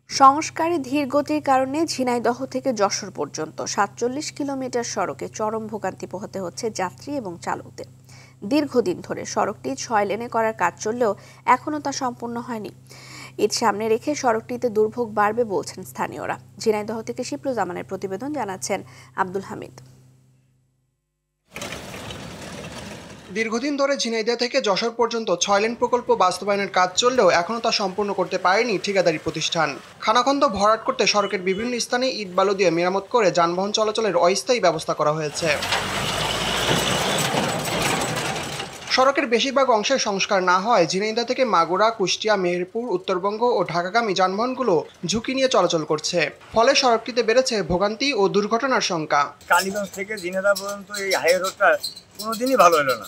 সংস্কারে ধীর গতির কারণে ঝিনাইদহ থেকে যশোর পর্যন্ত ৪৭ কিলোমিটার সড়কে চরম ভোগান্তি পোহাতে হচ্ছে যাত্রী এবং চালকদের। দীর্ঘদিন ধরে সড়কটি ৬ লেনে করার কাজ চললেও এখনও তা সম্পূর্ণ হয়নি। ঈদ সামনে রেখে সড়কটিতে দুর্ভোগ বাড়বে বলছেন স্থানীয়রা। ঝিনাইদহ থেকে শিপ্লুজামানের প্রতিবেদন, জানাচ্ছেন আব্দুল হামিদ। দীর্ঘদিন ধরে ঝিনাইদহ থেকে যশোর পর্যন্ত ৬ লেন প্রকল্প বাস্তবায়নের কাজ চললেও এখনও তা সম্পূর্ণ করতে পারেনি ঠিকাদারি প্রতিষ্ঠান। খানাখন্দ ভরাট করতে সড়কের বিভিন্ন স্থানে ইট বালু দিয়ে মেরামত করে যানবাহন চলাচলের অস্থায়ী ব্যবস্থা করা হয়েছে। সড়কের বেশিরভাগ অংশের সংস্কার না হয় ঝিনাইদহ থেকে মাগুরা, কুষ্টিয়া, মেহেরপুর, উত্তরবঙ্গ ও ঢাকাগামী যানবাহনগুলো ঝুঁকি নিয়ে চলাচল করছে। ফলে সড়কটিতে বেড়েছে ভোগান্তি ও দুর্ঘটনার শঙ্কা। কালীগঞ্জ থেকে ঝিনাইদহ পর্যন্ত এই হাই রোডটা কোনোদিনই ভালো হলো না,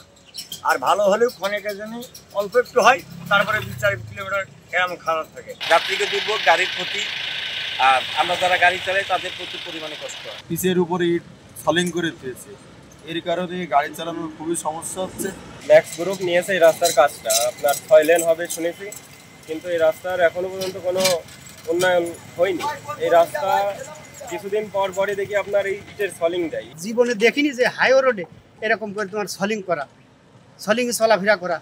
আর ভালো হলেও ক্ষণিকের জন্য অল্প একটু হয়, তারপরে ২-৪ কিলোমিটার এরকম খারাপ থাকে। যাত্রীকে দুর্ভোগ, গাড়ির ক্ষতি, আর আমরা যারা গাড়ি চালাই তাদের প্রচুর পরিমাণে কষ্ট হয়। পিচের উপরে ইট সলিং করে দিয়েছে, এর কারণে গাড়ি চালানোর খুবই সমস্যা হচ্ছে। ম্যাক্স গ্রুপ নিয়েছে এই রাস্তার কাজটা, আপনার ৬ লেন হবে শুনেছি, কিন্তু এই রাস্তার এখনো পর্যন্ত কোনো উন্নয়ন হয়নি। এই রাস্তা কিছুদিন পর পরই দেখি আপনার এই ইটের সলিং দেয়। জীবনে দেখিনি যে হাইওয়ে রোডে এরকম করে তোমার সলিং করা, সলিং চলাফেরা করা।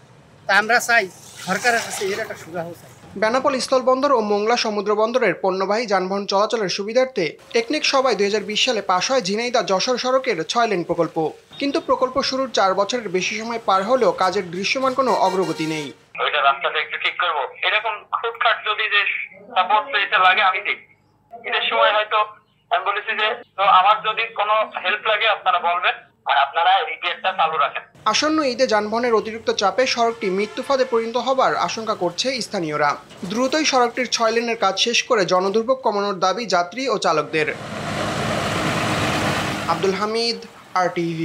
তা আমরা চাই সরকারের কাছে এর একটা সুবিধা চাই। বেনাপোল স্থলবন্দর ও মোংলা সমুদ্র বন্দরের পণ্যবাহী যানবাহন চলাচলের সুবিধার্থে টেকনিক সভায় ২০২০ সালে পাশ হয় ঝিনাইদহ যশোর সড়কের ৬ লেন প্রকল্প। কিন্তু প্রকল্প শুরুর ৪ বছরের বেশি সময় পার হলেও কাজের দৃশ্যমান কোনো অগ্রগতি নেই। ওইটা রাস্তাটা একটু ঠিক করবো, এরকম খুঁটখাট যদি যে সাপোর্ট পেতে লাগে আমি ঠিক। ঈদের সময় হয়তো আমি বলেছি যে তো আমার যদি কোনো হেল্প লাগে আপনারা বলবেন, আর আপনারা রিপেয়ারটা চালু রাখেন। আসন্ন ঈদে যানবাহনের অতিরিক্ত চাপে সড়কটি মৃত্যুফাদে পরিণত হবার আশঙ্কা করছে স্থানীয়রা। দ্রুতই সড়কটির ৬ লেনের কাজ শেষ করে জনদুর্ভোগ কমানোর দাবি যাত্রী ও চালকদের। আব্দুল হামিদ, RTV।